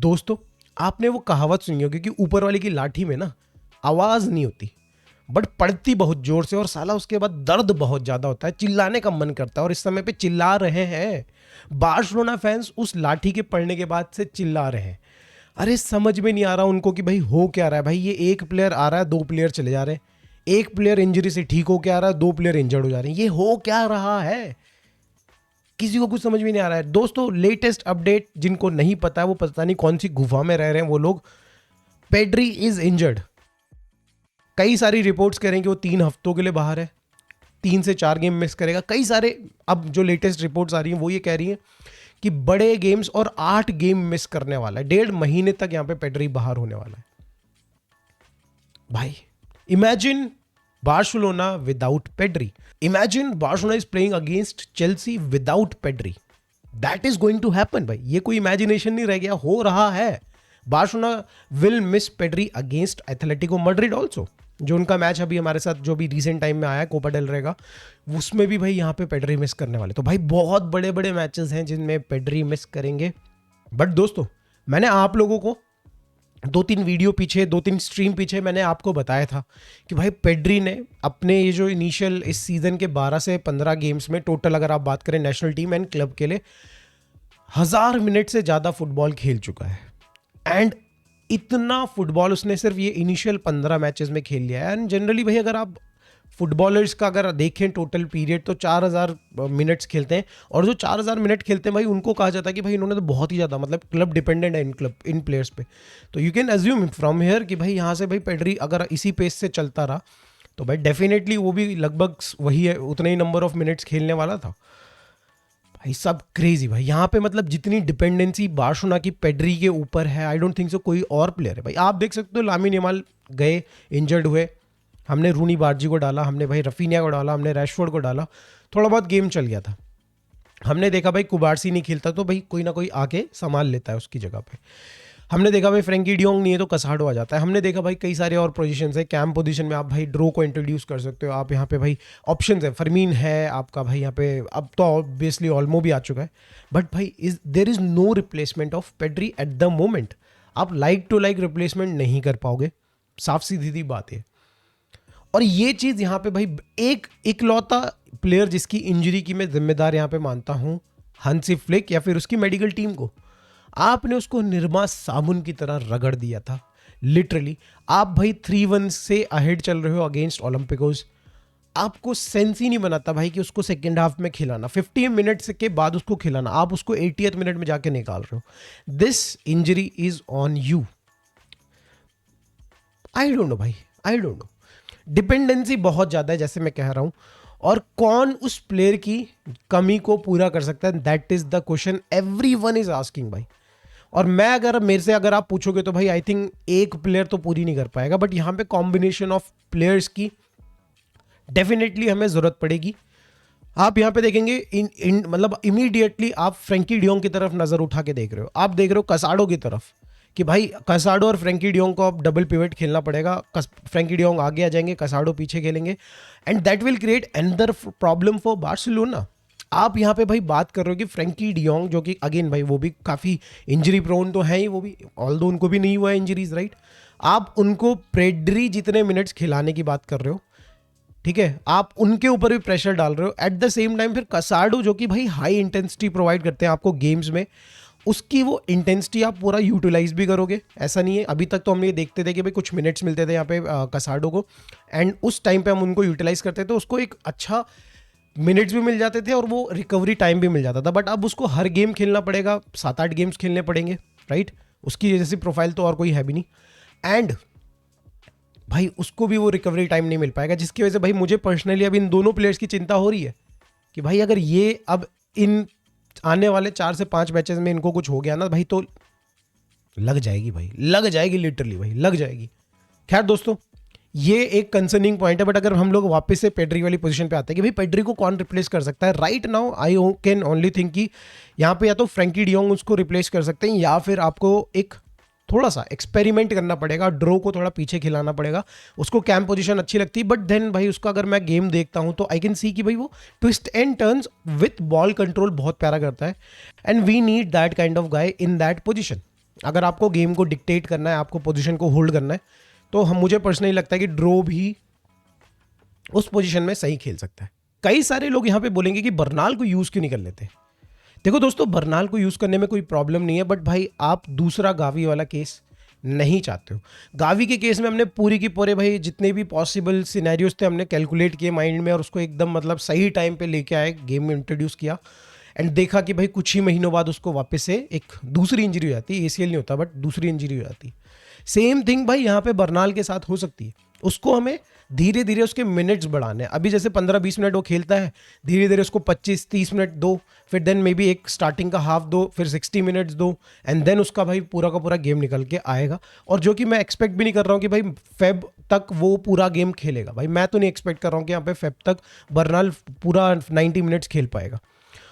दोस्तों, आपने वो कहावत सुनी होगी कि ऊपर वाले की लाठी में ना आवाज़ नहीं होती बट पड़ती बहुत जोर से और साला उसके बाद दर्द बहुत ज़्यादा होता है, चिल्लाने का मन करता है और इस समय पे चिल्ला रहे हैं। बार्सिलोना फैंस उस लाठी के पड़ने के बाद से चिल्ला रहे हैं। अरे समझ में नहीं आ रहा उनको कि भाई हो क्या रहा है। भाई ये एक प्लेयर आ रहा है, 2 प्लेयर चले जा रहे हैं, एक प्लेयर इंजरी से ठीक हो क्या आ रहा है, 2 प्लेयर इंजर्ड हो जा रहे हैं। ये हो क्या रहा है, किसी को कुछ समझ में नहीं आ रहा है। दोस्तों, लेटेस्ट अपडेट, जिनको नहीं पता है वो पता नहीं कौन सी गुफा में रह रहे हैं वो लोग। Pedri is injured. कई सारी रिपोर्ट्स कह रहे हैं कि वो 3 हफ्तों के लिए बाहर है, 3 से 4 गेम मिस करेगा। कई सारे अब जो लेटेस्ट रिपोर्ट्स आ रही हैं वो ये कह रही हैं कि बड़े गेम्स और 8 गेम मिस करने वाला है। 1.5 महीने तक यहाँ पे पेड्री बाहर होने वाला है। भाई imagine Barcelona without Pedri. Imagine Barcelona is playing against Chelsea without Pedri. That is going to happen भाई। ये कोई इमेजिनेशन नहीं रह गया, हो रहा है। Barcelona will miss Pedri against Atletico Madrid also. जो उनका मैच अभी हमारे साथ जो भी रिसेंट टाइम में आया है, कोपा डेल रे का, उसमें भी भाई यहाँ पे पेड्री मिस करने वाले। तो भाई बहुत बड़े बड़े मैचेस हैं जिनमें पेड्री मिस करेंगे। बट दोस्तों, मैंने आप लोगों को 2-3 वीडियो पीछे, 2-3 स्ट्रीम पीछे मैंने आपको बताया था कि भाई पेड्री ने अपने ये जो इनिशियल इस सीज़न के 12 से 15 गेम्स में टोटल अगर आप बात करें नेशनल टीम एंड क्लब के लिए 1000 मिनट से ज़्यादा फुटबॉल खेल चुका है। एंड इतना फुटबॉल उसने सिर्फ ये इनिशियल 15 मैचेस में खेल लिया है। एंड जनरली भाई अगर आप फुटबॉलर्स का अगर देखें टोटल पीरियड तो 4000 मिनट्स खेलते हैं। और जो 4000 मिनट खेलते हैं भाई उनको कहा जाता है कि भाई इन्होंने तो बहुत ही ज़्यादा मतलब क्लब डिपेंडेंट है इन प्लेयर्स पे। तो you can assume from here कि भाई यहाँ से भाई पेड्री अगर इसी पेस से चलता रहा तो भाई डेफिनेटली वो भी लगभग वही है, उतने ही नंबर ऑफ मिनट्स खेलने वाला था। भाई सब क्रेजी भाई। यहाँ पे मतलब जितनी डिपेंडेंसी बार्सिलोना की पेड्री के ऊपर है, आई डोंट थिंक सो कोई और प्लेयर है भाई। आप देख सकते हो लामिन यमाल गए, इंजर्ड हुए, हमने रूनी बार्जी को डाला, हमने भाई रफीनिया को डाला, हमने रैशफोर्ड को डाला, थोड़ा बहुत गेम चल गया था। हमने देखा भाई कुबार्सी नहीं खेलता तो भाई कोई ना कोई आके संभाल लेता है उसकी जगह पे। हमने देखा भाई फ्रैंकी डियोंग नहीं है तो कसाडो आ जाता है। हमने देखा भाई कई सारे और पोजीशंस है। कैम पोजीशन में आप भाई ड्रो को इंट्रोड्यूस कर सकते हो। आप यहाँ पे भाई ऑप्शंस है, फरमीन है आपका भाई यहाँ पे, अब तो ऑब्वियसली ऑल्मो भी आ चुका है। बट भाई there is no replacement of Pedri at the moment. आप लाइक टू लाइक रिप्लेसमेंट नहीं कर पाओगे, साफ सीधी बात है। और ये चीज़ यहाँ पे भाई एक इकलौता प्लेयर जिसकी इंजरी की मैं जिम्मेदार यहाँ पे मानता हूँ, हांसी फ्लिक या फिर उसकी मेडिकल टीम को, आपने उसको निरमा साबुन की तरह रगड़ दिया था लिटरली। आप भाई 3-1 से अहेड चल रहे हो अगेंस्ट ओलंपिकोस। आपको सेंस ही नहीं बनाता भाई कि उसको सेकेंड हाफ में खिलाना, 50 मिनट्स के बाद उसको खिलाना, आप उसको 80th मिनट में जाके निकाल रहे हो। This injury is on you. I don't know भाई, आई डोंट नो। डिपेंडेंसी बहुत ज़्यादा है जैसे मैं कह रहा हूँ, और कौन उस प्लेयर की कमी को पूरा कर सकता है, that is the question everyone is asking भाई। और मैं अगर मेरे से अगर आप पूछोगे तो भाई आई थिंक एक प्लेयर तो पूरी नहीं कर पाएगा, बट यहाँ पे कॉम्बिनेशन ऑफ प्लेयर्स की डेफिनेटली हमें ज़रूरत पड़ेगी। आप यहाँ पे देखेंगे मतलब इमीडिएटली आप फ्रैंकी डियोंग की तरफ नज़र उठा के देख रहे हो, आप देख रहे हो कसाडो की तरफ कि भाई कसाडो और फ्रैंकी डियोंग को अब डबल पिवट खेलना पड़ेगा। फ्रैंकी डियोंग आगे आ जाएंगे, कसाडो पीछे खेलेंगे, and that will create another problem for Barcelona. आप यहाँ पे भाई बात कर रहे हो कि फ्रैंकी डियोंग जो कि अगेन भाई वो भी काफ़ी इंजरी प्रोन तो है ही, वो भी ऑल्दो उनको भी नहीं हुआ है इंजरीज, राइट। आप उनको पेड्री जितने मिनट्स खिलाने की बात कर रहे हो, ठीक है, आप उनके ऊपर भी प्रेशर डाल रहे हो। एट द सेम टाइम फिर कसाडो जो कि भाई हाई इंटेंसिटी प्रोवाइड करते हैं आपको गेम्स में, उसकी वो इंटेंसिटी आप पूरा यूटिलाइज भी करोगे। ऐसा नहीं है, अभी तक तो हम ये देखते थे कि भाई कुछ मिनट्स मिलते थे यहाँ पे कसाडो को, एंड उस टाइम पे हम उनको यूटिलाइज करते थे, उसको एक अच्छा मिनट्स भी मिल जाते थे और वो रिकवरी टाइम भी मिल जाता था। बट अब उसको हर गेम खेलना पड़ेगा, 7-8 गेम्स खेलने पड़ेंगे, राइट। उसकी जैसी प्रोफाइल तो और कोई है भी नहीं, एंड भाई उसको भी वो रिकवरी टाइम नहीं मिल पाएगा, जिसकी वजह से भाई मुझे पर्सनली अब इन दोनों प्लेयर्स की चिंता हो रही है कि भाई अगर ये अब इन आने वाले 4 से 5 मैचेस में इनको कुछ हो गया ना भाई, तो लग जाएगी भाई, लग जाएगी लिटरली भाई, लग जाएगी। खैर दोस्तों, ये एक कंसर्निंग पॉइंट है। बट अगर हम लोग वापस से पेड्री वाली पोजीशन पे आते हैं कि भाई पेड्री को कौन रिप्लेस कर सकता है, right now I can only think कि यहाँ पे या तो फ्रैंकी डियोंग उसको रिप्लेस कर सकते हैं, या फिर आपको एक थोड़ा सा एक्सपेरिमेंट करना पड़ेगा, ड्रो को थोड़ा पीछे खिलाना पड़ेगा। उसको कैंप पोजीशन अच्छी लगती है, बट देन भाई उसका अगर मैं गेम देखता हूँ तो आई कैन सी कि भाई वो twist and turns with ball control बहुत प्यारा करता है, and we need that kind of guy in that position. अगर आपको गेम को डिक्टेट करना है, आपको पोजीशन को होल्ड करना है, तो हम मुझे पर्सनली लगता है कि ड्रो भी उस पोजीशन में सही खेल सकता है। कई सारे लोग यहाँ पे बोलेंगे कि बर्नाल को यूज़ क्यों नहीं कर लेते। देखो दोस्तों, बर्नाल को यूज़ करने में कोई प्रॉब्लम नहीं है, बट भाई आप दूसरा गावी वाला केस नहीं चाहते हो। गावी के केस में हमने पूरी की पूरे भाई जितने भी पॉसिबल सिनेरियोज थे हमने कैलकुलेट किए माइंड में, और उसको एकदम मतलब सही टाइम पे लेके आए, गेम में इंट्रोड्यूस किया, एंड देखा कि भाई कुछ ही महीनों बाद उसको वापस से एक दूसरी इंजरी हो जाती है। ACL नहीं होता, बट दूसरी इंजरी हो जाती है। सेम थिंग भाई यहाँ पे बर्नाल के साथ हो सकती है। उसको हमें धीरे धीरे उसके मिनट्स बढ़ाने हैं। अभी जैसे 15-20 मिनट वो खेलता है, धीरे धीरे उसको 25-30 मिनट दो, फिर देन मे बी एक स्टार्टिंग का हाफ दो, फिर 60 मिनट्स दो, एंड देन उसका भाई पूरा का पूरा गेम निकल के आएगा। और जो कि मैं एक्सपेक्ट भी नहीं कर रहा हूँ कि भाई फेब तक वो पूरा गेम खेलेगा। भाई मैं तो नहीं एक्सपेक्ट कर रहा हूँ कि यहाँ पे फेब तक बर्नाल पूरा 90 मिनट्स खेल पाएगा।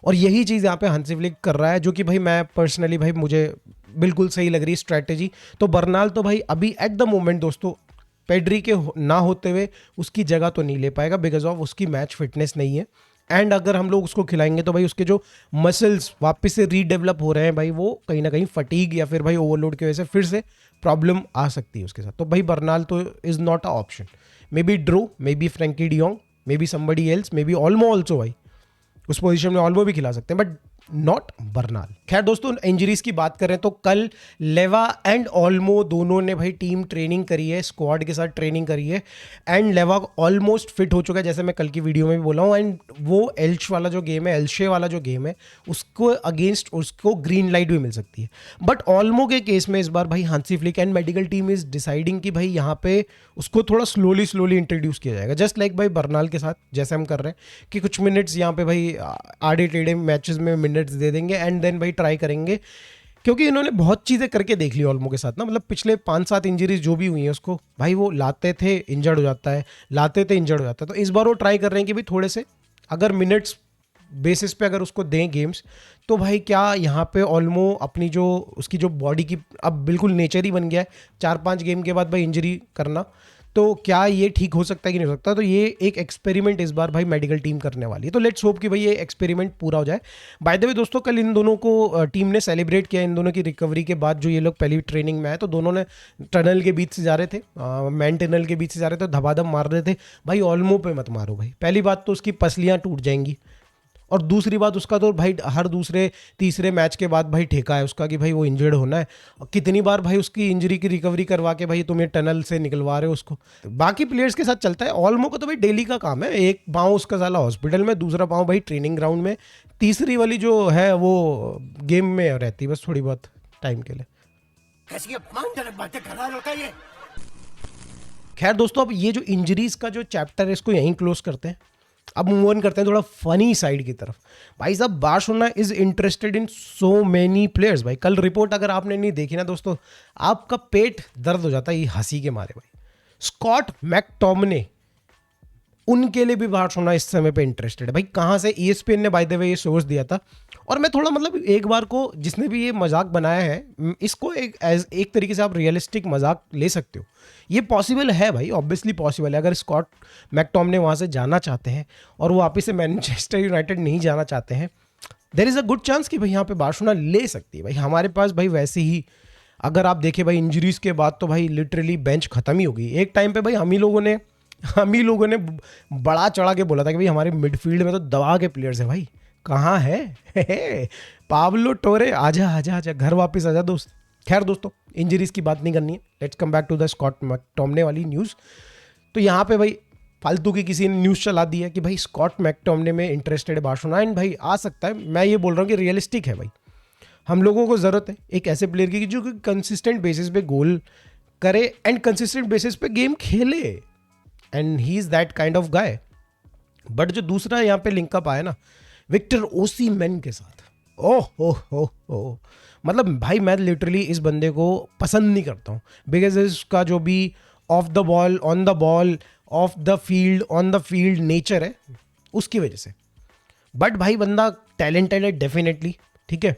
और यही चीज़ यहाँ पे हांसी फ्लिक कर रहा है, जो कि भाई मैं पर्सनली भाई मुझे बिल्कुल सही लग रही है स्ट्रैटेजी। तो बर्नाल तो भाई अभी एट द मोमेंट दोस्तों पेड्री के ना होते हुए उसकी जगह तो नहीं ले पाएगा, बिकॉज ऑफ उसकी मैच फिटनेस नहीं है। एंड अगर हम लोग उसको खिलाएंगे तो भाई उसके जो मसल्स वापस से रीडेवलप हो रहे हैं भाई, वो कहीं ना कहीं फटीग या फिर भाई ओवरलोड की वजह से फिर से प्रॉब्लम आ सकती है उसके साथ। तो भाई बर्नाल तो is not a option. Maybe Dro, maybe Frenkie de Jong, maybe somebody else, maybe Olmo also. भाई उस पोजीशन में ऑल्मो भी खिला सकते हैं, बट नॉट बर्नाल। खैर दोस्तों, इंजरीज की बात करें तो कल लेवा एंड ऑल्मो दोनों ने भाई टीम ट्रेनिंग करी है, स्क्वाड के साथ ट्रेनिंग करी है, एंड लेवा ऑलमोस्ट फिट हो चुका है, जैसे मैं कल की वीडियो में भी बोला हूँ। एंड वो एल्श वाला जो गेम है, एल्शे वाला जो गेम है, उसको अगेंस्ट उसको ग्रीन लाइट भी मिल सकती है। बट ऑल्मो के केस में इस बार भाई Hansi Flick and medical team is deciding कि भाई यहाँ पे उसको थोड़ा स्लोली इंट्रोड्यूस किया जाएगा, जस्ट लाइक भाई बर्नाल के साथ जैसे हम कर रहे हैं कि कुछ मिनट्स यहाँ पे भाई आड़े टेढ़े मैचेस में मिनट्स दे देंगे, एंड देन भाई ट्राई करेंगे। क्योंकि इन्होंने बहुत चीज़ें करके देख ली ऑल्मो के साथ ना, मतलब पिछले 5-7 इंजरीज जो भी हुई हैं उसको भाई वो लाते थे इंजर्ड हो जाता है, लाते थे इंजर्ड हो जाता है। तो इस बार वो ट्राई कर रहे हैं कि भाई थोड़े से अगर मिनट्स बेसिस पे अगर उसको दें गेम्स, तो भाई क्या यहाँ पे ऑल्मो अपनी जो उसकी जो बॉडी की अब बिल्कुल नेचर ही बन गया है 4-5 गेम के बाद भाई इंजरी करना, तो क्या ये ठीक हो सकता है कि नहीं हो सकता। तो ये एक एक्सपेरिमेंट इस बार भाई मेडिकल टीम करने वाली है, तो लेट्स होप कि भाई ये एक्सपेरिमेंट पूरा हो जाए। बाय द वे दोस्तों, कल इन दोनों को टीम ने सेलिब्रेट किया, इन दोनों की रिकवरी के बाद जो ये लोग पहली ट्रेनिंग में आए, तो दोनों ने टनल के बीच से जा रहे थे, मैन टनल के बीच से जा रहे थे, धबाधम मार रहे थे। भाई ऑल्मो पे मत मारो भाई, पहली बात तो उसकी पसलियाँ टूट जाएंगी, और दूसरी बात उसका तो भाई हर दूसरे तीसरे मैच के बाद भाई ठेका है उसका कि भाई वो इंजर्ड होना है। और कितनी बार भाई उसकी इंजरी की रिकवरी करवा के भाई तुम्हें टनल से निकलवा रहे हो उसको। बाकी प्लेयर्स के साथ चलता है, ऑल्मो को तो भाई डेली का काम है, एक पाँव उसका साला हॉस्पिटल में, दूसरा पाँव भाई ट्रेनिंग ग्राउंड में, तीसरी वाली जो है वो गेम में रहती है बस थोड़ी बहुत टाइम के लिए। खैर दोस्तों, अब ये जो इंजरीज का जो चैप्टर है इसको यहीं क्लोज करते हैं। अब मूव ऑन करते हैं थोड़ा फनी साइड की तरफ। भाई साहब, Barcelona is interested in so many players. भाई कल रिपोर्ट अगर आपने नहीं देखी ना दोस्तों, आपका पेट दर्द हो जाता है ये हंसी के मारे। भाई स्कॉट मैकटोमिने, उनके लिए भी बार्सिलोना इस समय पे इंटरेस्टेड है। भाई कहाँ से, ESPN ने बाय द वे ये सोर्स दिया था, और मैं थोड़ा मतलब एक बार को जिसने भी ये मजाक बनाया है इसको एक तरीके से आप रियलिस्टिक मजाक ले सकते हो। ये पॉसिबल है भाई, ऑब्वियसली पॉसिबल है। अगर स्कॉट मैकटोमिने वहाँ से जाना चाहते हैं और वो वापस से मैनचेस्टर यूनाइटेड नहीं जाना चाहते हैं, there is a good chance कि भाई यहाँ पे बार्सिलोना ले सकती है। भाई हमारे पास भाई वैसे ही अगर आप देखें भाई इंजरीज के बाद तो भाई लिटरली बेंच खत्म ही हो गई। एक टाइम पे भाई हम ही लोगों ने बड़ा चढ़ा के बोला था कि भाई हमारे मिडफील्ड में तो दवा के प्लेयर्स हैं। भाई कहाँ है पाब्लो टोरे, आजा आजा आजा घर वापस आजा दोस्त। खैर दोस्तों, इंजरीज की बात नहीं करनी है, let's come back to the Scott McTominay वाली न्यूज़। तो यहाँ पे भाई फालतू की किसी ने न्यूज़ चला दी है कि भाई स्कॉट मैकटोमिने में इंटरेस्टेड है बार्सिलोना, एंड भाई आ सकता है। मैं ये बोल रहा हूँ कि रियलिस्टिक है भाई, हम लोगों को ज़रूरत है एक ऐसे प्लेयर की जो कि कंसिस्टेंट बेसिस पे गोल करे एंड कंसिस्टेंट बेसिस पे गेम खेले, and he is that kind of guy. But जो दूसरा यहाँ पे लिंकअप आया ना विक्टर ओसिमेन के साथ, ओह हो मतलब भाई मैं लिटरली इस बंदे को पसंद नहीं करता हूँ, बिकॉज इसका जो भी of the ball, on the ball, of the field, on the field nature है उसकी वजह से। बट भाई बंदा टैलेंटेड है डेफिनेटली, ठीक है।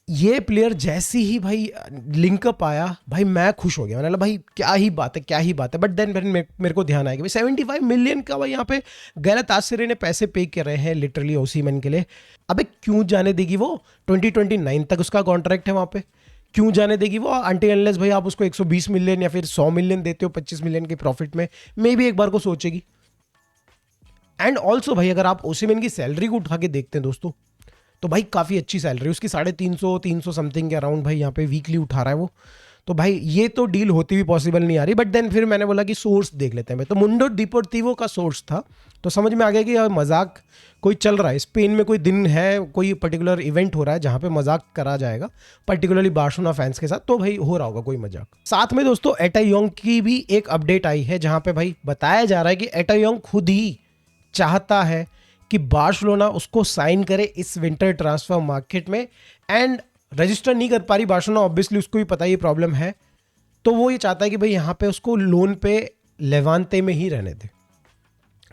ये प्लेयर जैसे ही भाई लिंकअप आया भाई मैं खुश हो गया, मैंने भाई क्या ही बात है। बट देन मेरे को ध्यान आया कि भाई 75 मिलियन का भाई यहाँ पे गैलातासराय ने पैसे पे कर रहे हैं लिटरली ओसिमेन के लिए। अबे क्यों जाने देगी वो, 2029 तक उसका कॉन्ट्रैक्ट है वहाँ पे। क्यों जाने देगी वो, अनटिल अनलेस भाई आप उसको 120 मिलियन या फिर 100 मिलियन देते हो 25 मिलियन के प्रॉफिट में, मे भी एक बार को सोचेगी। एंड ऑल्सो भाई अगर आप ओसिमेन की सैलरी को उठा के देखते हैं दोस्तों, तो भाई काफ़ी अच्छी सैलरी, उसकी 350 समथिंग के अराउंड भाई यहाँ पे वीकली उठा रहा है वो। तो भाई ये तो डील होती भी पॉसिबल नहीं आ रही। बट देन फिर मैंने बोला कि सोर्स देख लेते हैं। मैं तो मुंडो डिपोर्टिवो का सोर्स था, तो समझ में आ गया कि यार मजाक कोई चल रहा है, स्पेन में कोई दिन है, कोई पर्टिकुलर इवेंट हो रहा है जहाँ पे मजाक करा जाएगा पर्टिकुलरली बार्सिलोना फैंस के साथ, तो भाई हो रहा होगा कोई मजाक। साथ में दोस्तों एटायोंग की भी एक अपडेट आई है जहाँ पे भाई बताया जा रहा है कि एटायोंग खुद ही चाहता है कि बार्सिलोना उसको साइन करे इस विंटर ट्रांसफर मार्केट में, एंड रजिस्टर नहीं कर पा रही बार्सिलोना, ऑब्वियसली उसको भी पता ये प्रॉब्लम है, तो वो ये चाहता है कि भाई यहाँ पे उसको लोन पे लेवांते में ही रहने दे।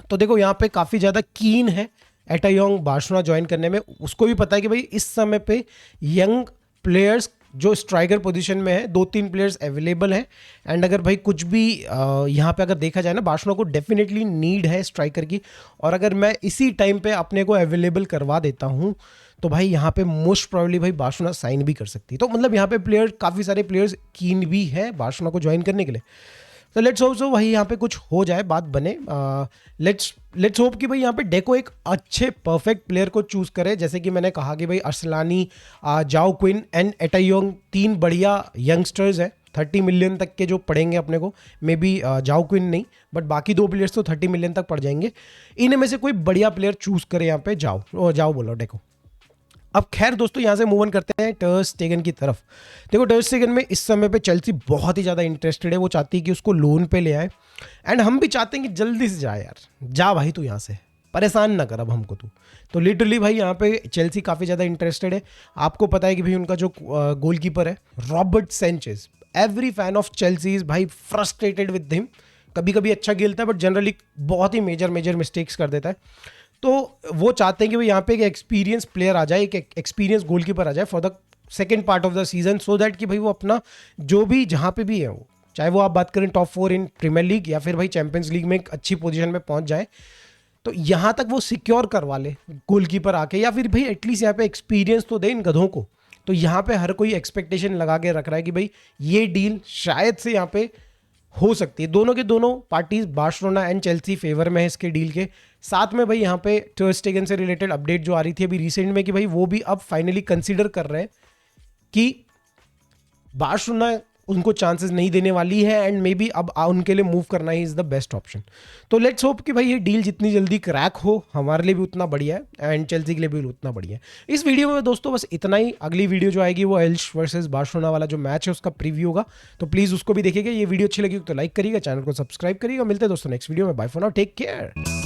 तो देखो यहाँ पे काफ़ी ज़्यादा कीन है एटायोंग बार्सिलोना ज्वाइन करने में। उसको भी पता है कि भाई इस समय पे यंग प्लेयर्स जो स्ट्राइकर पोजीशन में है, 2-3 प्लेयर्स अवेलेबल हैं, एंड अगर भाई कुछ भी यहाँ पे अगर देखा जाए ना, बार्सिलोना को डेफिनेटली नीड है स्ट्राइकर की, और अगर मैं इसी टाइम पे अपने को अवेलेबल करवा देता हूँ तो भाई यहाँ पे मोस्ट प्रोबेबली भाई बार्सिलोना साइन भी कर सकती है। तो मतलब यहाँ पे प्लेयर काफ़ी सारे प्लेयर्स कीन भी है बार्सिलोना को ज्वाइन करने के लिए। तो लेट्स होप सो भाई यहाँ पे कुछ हो जाए, बात बने। लेट्स होप कि भाई यहाँ पे डेको एक अच्छे परफेक्ट प्लेयर को चूज करे, जैसे कि मैंने कहा कि भाई अरसलानी, जाओ क्विन एंड एटायोंग 3 बढ़िया यंगस्टर्स हैं 30 मिलियन तक के जो पड़ेंगे अपने को, मे बी जाओ क्विन नहीं बट बाकी 2 प्लेयर्स तो 30 मिलियन तक पड़ जाएंगे। इनमें से कोई बढ़िया प्लेयर चूज करे यहाँ पे, जाओ बोलो डेको। अब खैर दोस्तों यहाँ से मूव ऑन करते हैं टर स्टेगन की तरफ। देखो टर स्टेगन में इस समय पे चेल्सी बहुत ही ज़्यादा इंटरेस्टेड है, वो चाहती है कि उसको लोन पे ले आए, एंड हम भी चाहते हैं कि जल्दी से जाए यार, जा भाई तू यहाँ से, परेशान ना कर अब हमको तू। तो लिटरली भाई यहाँ पे चेल्सी काफ़ी ज़्यादा इंटरेस्टेड है। आपको पता है कि भाई उनका जो गोलकीपर है Robert Sanchez, every fan of Chelsea is भाई फ्रस्ट्रेटेड विद हिम। कभी कभी अच्छा खेलता है बट जनरली बहुत ही मेजर मिस्टेक्स कर देता है। तो वो चाहते हैं कि भाई यहाँ पे एक एक्सपीरियंस प्लेयर आ जाए, एक एक्सपीरियंस गोलकीपर आ जाए for the second part of the season, so that कि भाई वो अपना जो भी जहाँ पे भी है वो, चाहे वो आप बात करें टॉप 4 इन प्रीमियर लीग या फिर भाई चैंपियंस लीग में एक अच्छी पोजीशन में पहुँच जाए, तो यहाँ तक वो सिक्योर करवा ले गोलकीपर आके, या फिर भाई एटलीस्ट यहाँ पे एक्सपीरियंस तो दे इन गधों को। तो यहाँ पे हर कोई एक्सपेक्टेशन लगा के रख रहा है कि भाई ये डील शायद से यहाँ पे हो सकती है। दोनों के दोनों parties Barcelona and Chelsea favour में है इसके डील के। साथ में भाई यहाँ पे टर स्टेगन से रिलेटेड अपडेट जो आ रही थी अभी रिसेंट में कि भाई वो भी अब फाइनली कंसीडर कर रहे हैं कि बार्सिलोना उनको चांसेस नहीं देने वाली है, एंड मे बी अब उनके लिए मूव करना he is the best option. तो लेट्स होप कि भाई ये डील जितनी जल्दी क्रैक हो हमारे लिए भी उतना बढ़िया है एंड चेल्सी के लिए भी उतना बढ़िया है। इस वीडियो में दोस्तों बस इतना ही। अगली वीडियो जो आएगी वो एल्च वर्सेस बार्सिलोना वाला जो मैच है उसका प्रीव्यू होगा, तो प्लीज़ उसको भी देखिएगा। ये वीडियो अच्छी लगी तो लाइक करिएगा, चैनल को सब्सक्राइब करिएगा। मिलते हैं दोस्तों नेक्स्ट वीडियो में। Bye for now, take care.